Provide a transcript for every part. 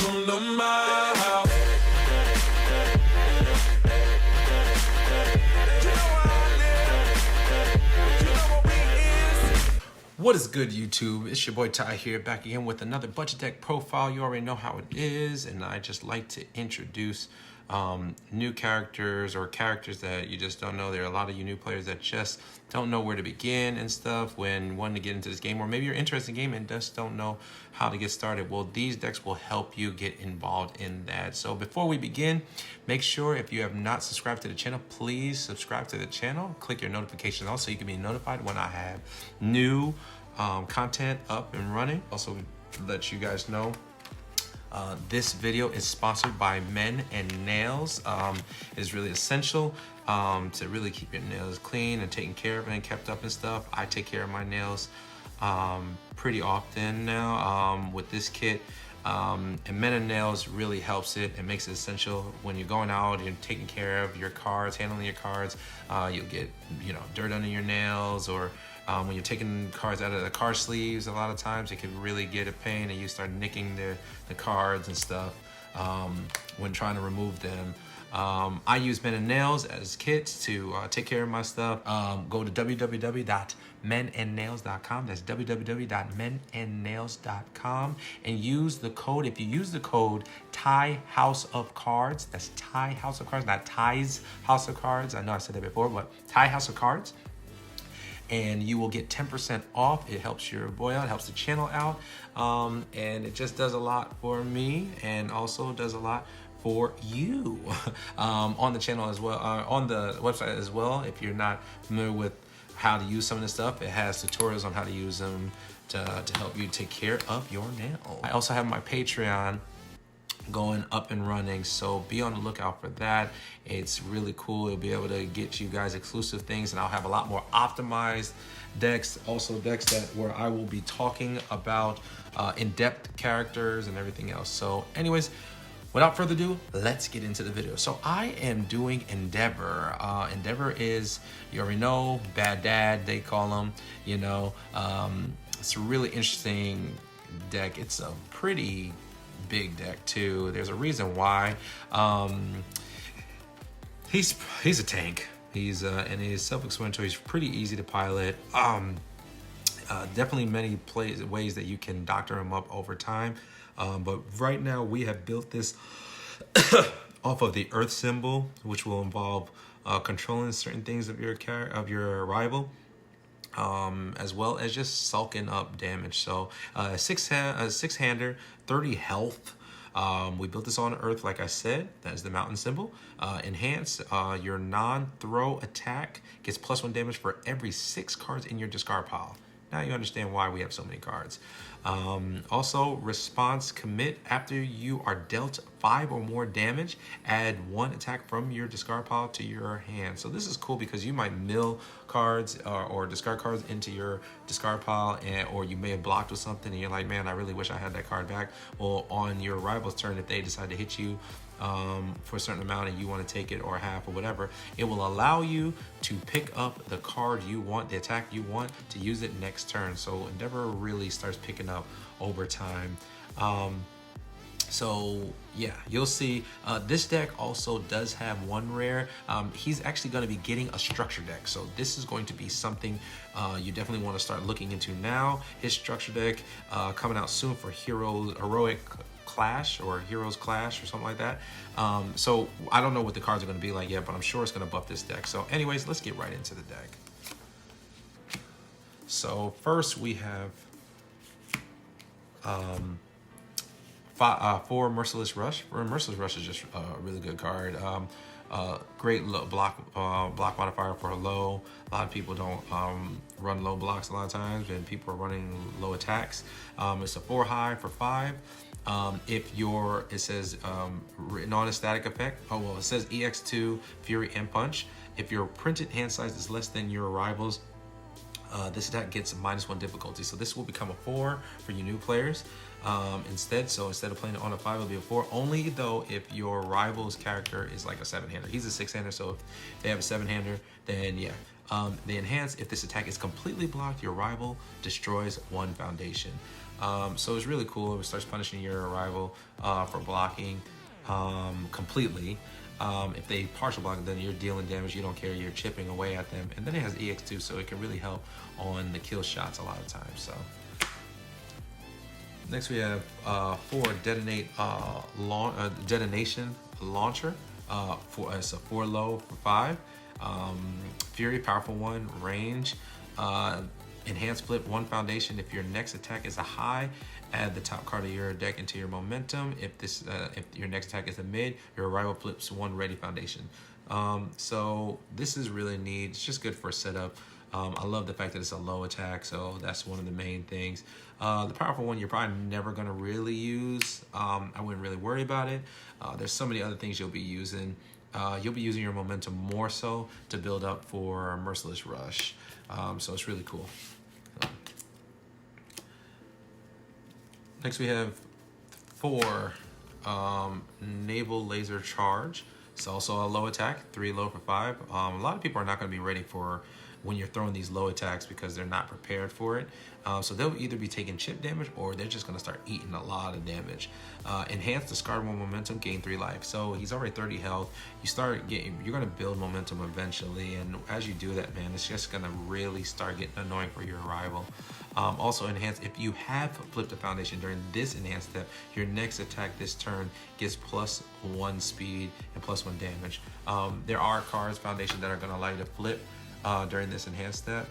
Welcome to my house. What is good, YouTube? It's your boy Ty here, back again with another budget deck profile. You already know how it is, and I just like to introduce new characters or characters that you just don't know. There are a lot of you new players that just don't know where to begin and stuff when wanting to get into this game, or maybe you're interested in the game and just don't know how to get started. Well, these decks will help you get involved in that. So before we begin, make sure if you have not subscribed to the channel, please subscribe to the channel. Click your notifications on so you can be notified when I have new content up and running. Also, let you guys know this video is sponsored by Men and Nails. It is really essential to really keep your nails clean and taken care of and kept up and stuff. I take care of my nails pretty often now with this kit. And Men and Nails really helps it and makes it essential when you're going out and taking care of your cards, handling your cards. You'll get, dirt under your nails, or when you're taking cards out of the card sleeves, a lot of times it can really get a pain and you start nicking the cards and stuff when trying to remove them. I use Men and Nails as kits to take care of my stuff. Go to www.menandnails.com. That's www.menandnails.com and use the code. If you use the code Ty House of Cards, that's Ty House of Cards, not Ty's House of Cards. I know I said that before, but Ty House of Cards. And you will get 10% off. It helps your boy out, it helps the channel out. And it just does a lot for me and also does a lot for you on the channel as well, on the website as well. If you're not familiar with how to use some of this stuff, it has tutorials on how to use them to help you take care of your nail. I also have my Patreon going up and running, so be on the lookout for that. It's really cool. It'll be able to get you guys exclusive things, and I'll have a lot more optimized decks, also decks where I will be talking about in-depth characters and everything else. So anyways, without further ado, let's get into the video. So I am doing Endeavor. Endeavor is, you already know, bad dad, they call him. It's a really interesting deck. It's a pretty big deck too. There's a reason why. He's a tank. He's and he's self-explanatory. He's pretty easy to pilot. Definitely many ways that you can doctor him up over time. But right now we have built this off of the Earth symbol, which will involve controlling certain things of your rival. As well as just sulking up damage. So six-hander, 30 health. We built this on Earth, like I said. That is the mountain symbol. Enhance, your non-throw attack gets +1 damage for every 6 cards in your discard pile. Now you understand why we have so many cards. Also, response commit. After you are dealt 5 or more damage, add 1 attack from your discard pile to your hand. So this is cool because you might mill cards or discard cards into your discard pile, or you may have blocked with something and you're like, man, I really wish I had that card back. Well, on your rival's turn, if they decide to hit you for a certain amount and you want to take it or half or whatever, it will allow you to pick up the card you want, the attack you want, to use it next turn. So Endeavor really starts picking up over time. So yeah, you'll see this deck also does have one rare. He's actually going to be getting a structure deck, so this is going to be something you definitely want to start looking into now. His structure deck coming out soon for Heroic Clash or Heroes Clash or something like that. So I don't know what the cards are going to be like yet, but I'm sure it's going to buff this deck. So anyways, let's get right into the deck. So first we have 4 Merciless Rush. Merciless Rush is just a really good card. Great block modifier for low. A lot of people don't run low blocks a lot of times, and people are running low attacks. It's a 4 high for 5. If it says written on a static effect. Oh well, it says EX2 Fury and Punch. If your printed hand size is less than your rival's, this attack gets -1 difficulty. So this will become a 4 for you new players instead. So instead of playing it on a 5, it'll be a 4. Only though if your rival's character is like a 7-hander. He's a 6-hander, so if they have a 7-hander, then yeah. The enhance, if this attack is completely blocked, your rival destroys 1 foundation. So it's really cool. It starts punishing your rival for blocking completely. If they partial block, then you're dealing damage. You don't care. You're chipping away at them. And then it has EX2, so it can really help on the kill shots a lot of times. So next we have for Detonation Launcher. It's a 4 low for 5. Fury, powerful one, range. Enhanced flip 1 foundation. If your next attack is a high, add the top card of your deck into your momentum. If your next attack is a mid, your rival flips 1 ready foundation. So this is really neat. It's just good for a setup. I love the fact that it's a low attack, so that's one of the main things. The powerful one you're probably never going to really use. I wouldn't really worry about it. There's so many other things you'll be using. You'll be using your momentum more so to build up for Merciless Rush. So it's really cool. Next we have 4 Naval Laser Charge. It's also a low attack, 3 low for 5. A lot of people are not going to be ready for when you're throwing these low attacks because they're not prepared for it. So they'll either be taking chip damage or they're just going to start eating a lot of damage. Enhance discard 1 momentum, gain 3 life. So he's already 30 health. You're going to build momentum eventually, and as you do that, man, it's just going to really start getting annoying for your rival. Also enhance, if you have flipped a foundation during this enhanced step, your next attack this turn gets +1 speed and +1 damage. There are cards, foundation, that are going to allow you to flip during this enhanced step.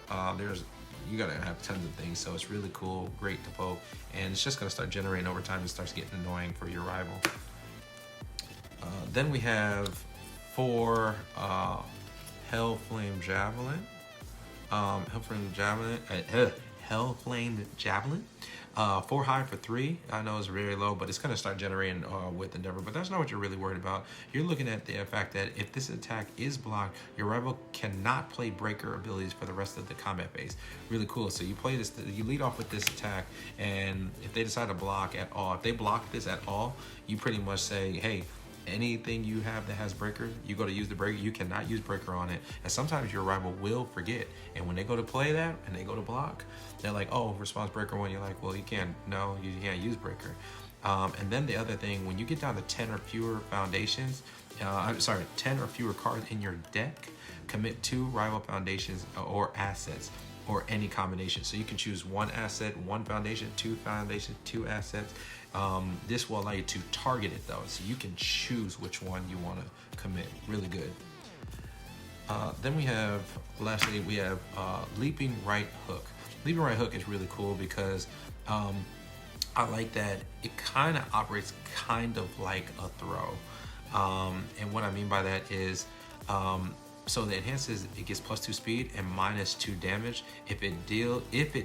You gotta have tons of things, so it's really cool, great to poke, and it's just gonna start generating over time. It starts getting annoying for your rival. Then we have 4 Hellflame Javelin. Hellflame Javelin. 4 high for 3. I know it's very low, but it's going to start generating with Endeavor. But that's not what you're really worried about. You're looking at the fact that if this attack is blocked, your rival cannot play breaker abilities for the rest of the combat phase. Really cool. So you play this, you lead off with this attack, and if they decide to block at all, if they block this at all, you pretty much say, hey, anything you have that has breaker, you go to use the breaker, you cannot use breaker on it. And sometimes your rival will forget, and when they go to play that and they go to block, they're like, oh, response breaker 1. You're like, well, you can't use breaker. And then the other thing, when you get down to 10 or fewer foundations, 10 or fewer cards in your deck, commit 2 rival foundations or assets, or any combination. So you can choose 1 asset, 1 foundation, 2 foundations, 2 assets. This will allow you to target it though, so you can choose which one you want to commit. Really good. Then lastly we have Leaping Right Hook. Leaping Right Hook is really cool because I like that it kind of operates kind of like a throw. And what I mean by that is, so the enhances, it gets +2 speed and -2 damage. If it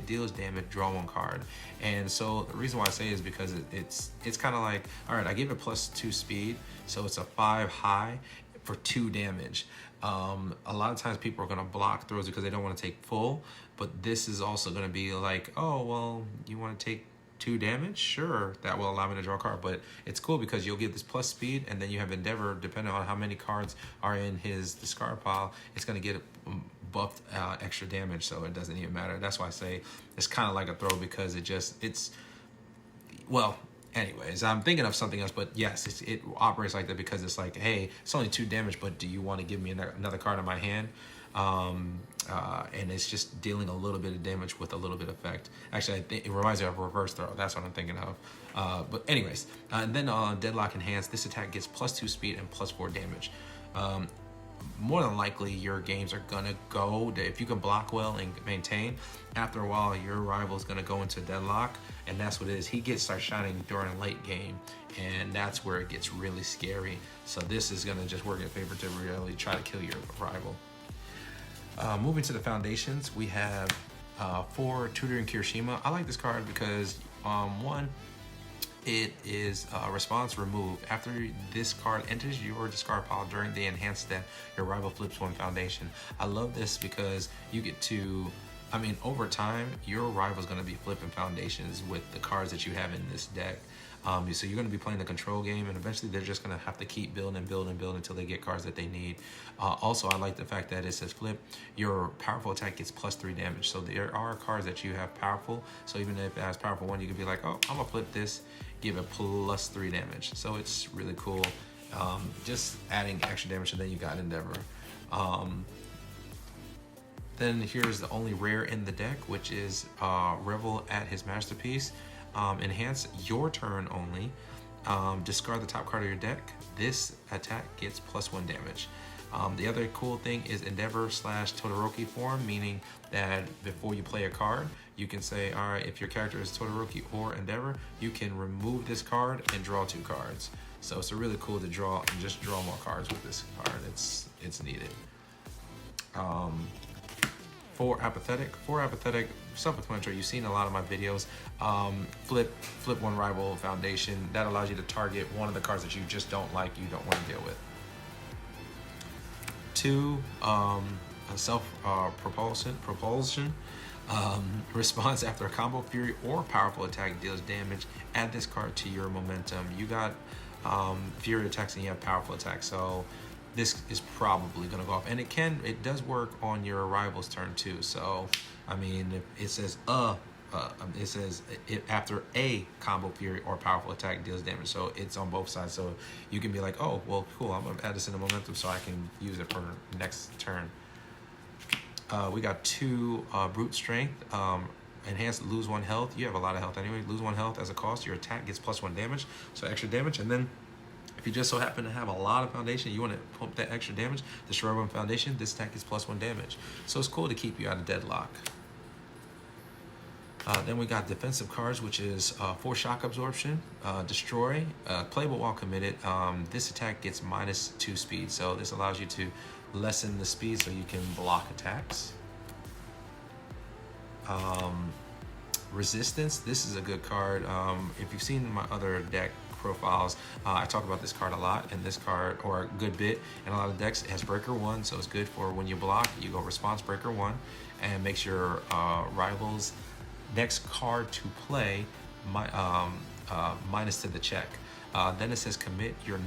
deals damage, draw 1 card. And so the reason why I say is because it's kind of like, all right, I gave it +2 speed, so it's a 5 high for 2 damage. A lot of times people are going to block throws because they don't want to take full, but this is also going to be like, oh, well, you want to take 2 damage? Sure, that will allow me to draw a card. But it's cool because you'll get this plus speed, and then you have Endeavor. Depending on how many cards are in his discard pile, it's going to get buffed extra damage, so it doesn't even matter. That's why I say it's kind of like a throw, because well, anyways, I'm thinking of something else, but yes, it operates like that because it's like, hey, it's only 2 damage, but do you want to give me another card in my hand? And it's just dealing a little bit of damage with a little bit of effect. Actually, I think it reminds me of a reverse throw. That's what I'm thinking of. But anyways, and then on Deadlock Enhanced, this attack gets +2 speed and +4 damage. More than likely, your games are gonna go, if you can block well and maintain, after a while, your rival is gonna go into deadlock, and that's what it is. He starts shining during late game, and that's where it gets really scary. So this is gonna just work in favor to really try to kill your rival. Moving to the foundations, we have 4 Tutoring Kirishima. I like this card because, 1, it is response remove. After this card enters your discard pile during the enhanced step, your rival flips 1 foundation. I love this because you get to, over time, your rival's going to be flipping foundations with the cards that you have in this deck. So you're going to be playing the control game, and eventually they're just going to have to keep building and building and building until they get cards that they need. Also, I like the fact that it says flip. Your powerful attack gets +3 damage. So there are cards that you have powerful. So even if it has powerful 1, you can be like, oh, I'm going to flip this, give it +3 damage. So it's really cool. Just adding extra damage, and then you got Endeavor. Then here's the only rare in the deck, which is Revel at his masterpiece. Enhance your turn only. Discard the top card of your deck. This attack gets +1 damage. The other cool thing is Endeavor / Todoroki form, meaning that before you play a card, you can say, all right, if your character is Todoroki or Endeavor, you can remove this card and draw 2 cards. So it's really cool to draw and just draw more cards with this card. It's needed. For apathetic, self-explanatory. You've seen a lot of my videos. Flip 1 rival foundation. That allows you to target one of the cards that you just don't like, you don't want to deal with. 2, propulsion. Response after a combo, fury, or powerful attack deals damage. Add this card to your momentum. You got fury attacks and you have powerful attacks, so this is probably going to go off, and it does work on your rival's turn too. So I mean, if it says after a combo, fury, or powerful attack deals damage, so it's on both sides. So you can be like, oh well, cool, I'm gonna add this in the momentum so I can use it for next turn. We got 2 brute strength. Enhanced, lose 1 health. You have a lot of health anyway. Lose 1 health as a cost. Your attack gets +1 damage, so extra damage. And then if you just so happen to have a lot of foundation, you want to pump that extra damage, destroy 1 foundation, this attack gets +1 damage. So it's cool to keep you out of deadlock. Then we got defensive cards, which is 4 shock absorption, destroy, playable while committed. This attack gets -2 speed, so this allows you to lessen the speed so you can block attacks. Resistance, this is a good card. If you've seen my other deck profiles, I talk about this card a lot, and this card, or a good bit, in a lot of decks, it has breaker 1, so it's good for when you block, you go response breaker 1, and makes your rival's next card to play minus to the check. Then it says commit your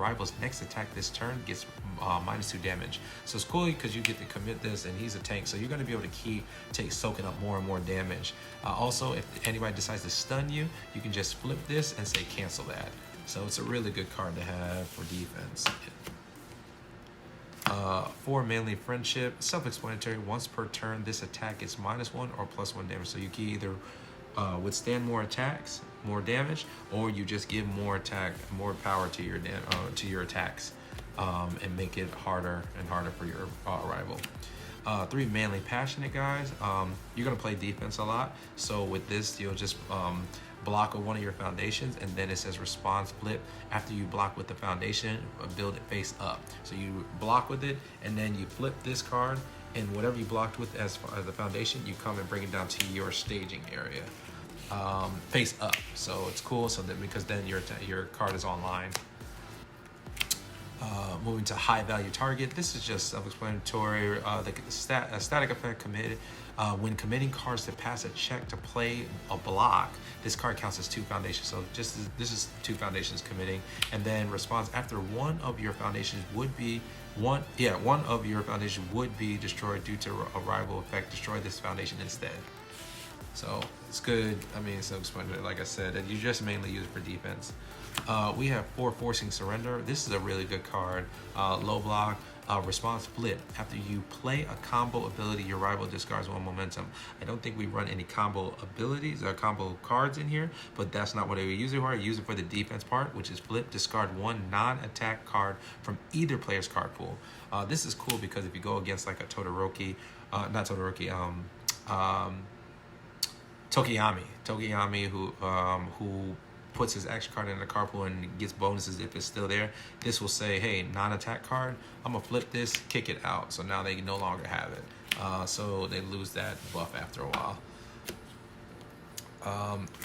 rival's next attack this turn gets -2 damage. So it's cool because you get to commit this, and he's a tank, so you're going to be able to keep soaking up more and more damage. Also, if anybody decides to stun you, you can just flip this and say cancel that. So it's a really good card to have for defense. 4 manly friendship, self-explanatory. Once per turn, this attack gets -1 or +1 damage. So you can either withstand more attacks, more damage, or you just give more power to your attacks, and make it harder and harder for your rival. 3 manly passionate guys. You're gonna play defense a lot, so with this you'll just block with one of your foundations, and then it says response flip. After you block with the foundation, build it face up. So you block with it, and then you flip this card, and whatever you blocked with as far as the foundation, you come and bring it down to your staging area, face up. So it's cool, so that because then your card is online. Moving to high value target. This is just self-explanatory. The static effect committed. When committing cards to pass a check to play a block, this card counts as 2 foundations. So this is 2 foundations committing. And then response after one of your foundations would be destroyed due to a rival effect. Destroy this foundation instead. So it's good. I mean, it's self-explanatory, like I said, and you just mainly use it for defense. We have 4 forcing surrender. This is a really good card. Low block, response flip. After you play a combo ability, your rival discards 1 momentum. I don't think we run any combo abilities or combo cards in here, but that's not what I use it for. I use it for the defense part, which is flip, discard 1 non-attack card from either player's card pool. This is cool because if you go against like a Todoroki, Tokiyami, who puts his action card in the card pool and gets bonuses if it's still there, this will say, hey, non-attack card, I'm gonna flip this, kick it out. So now they no longer have it. So they lose that buff after a while.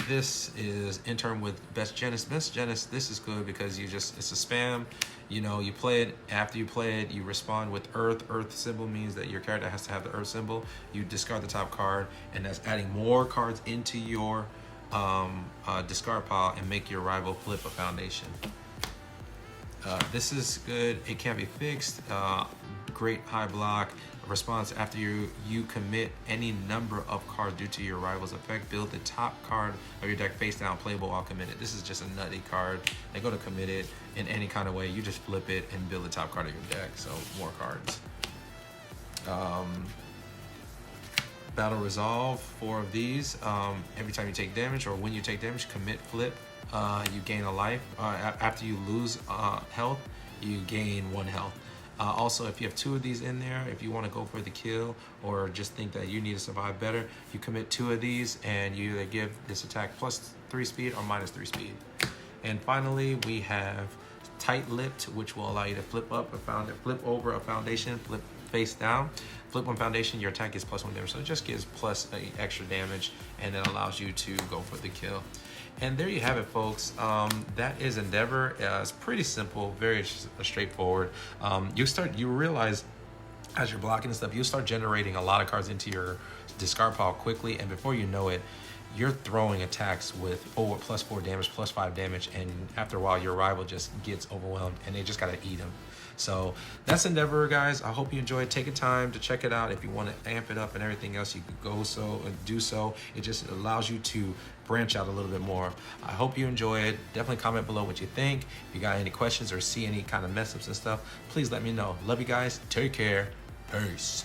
This is intern with Best Genis. Best Genis, this is good because it's a spam. You know, you play it, after you play it, you respond with Earth. Earth symbol means that your character has to have the Earth symbol. You discard the top card, and that's adding more cards into your discard pile and make your rival flip a foundation. This is good. It can be fixed. Great high block response after you commit any number of cards due to your rival's effect. Build the top card of your deck face down, playable while committed. This is just a nutty card. They go to commit it in any kind of way. You just flip it and build the top card of your deck. So more cards. Battle Resolve, 4 of these. Every time you take damage or when you take damage, commit, flip. You gain a life. After you lose health, you gain 1 health. Also, if you have 2 of these in there, if you want to go for the kill or just think that you need to survive better, you commit 2 of these and you either give this attack +3 speed or -3 speed. And finally, we have Tight-Lipped, which will allow you to flip over a foundation, flip face down. Flip one foundation, your attack gets +1 damage. So it just gives plus extra damage and it allows you to go for the kill. And there you have it, folks. That is Endeavor. It's pretty simple, very straightforward. You realize as you're blocking and stuff, you start generating a lot of cards into your discard pile quickly, and before you know it, you're throwing attacks with +4 damage, +5 damage, and after a while, your rival just gets overwhelmed, and they just gotta eat them. So that's Endeavor, guys. I hope you enjoyed. Take a time to check it out. If you want to amp it up and everything else, you could do so. It just allows you to branch out a little bit more. I hope you enjoy it. Definitely comment below what you think. If you got any questions or see any kind of mess ups and stuff, please let me know. Love you guys. Take care. Peace.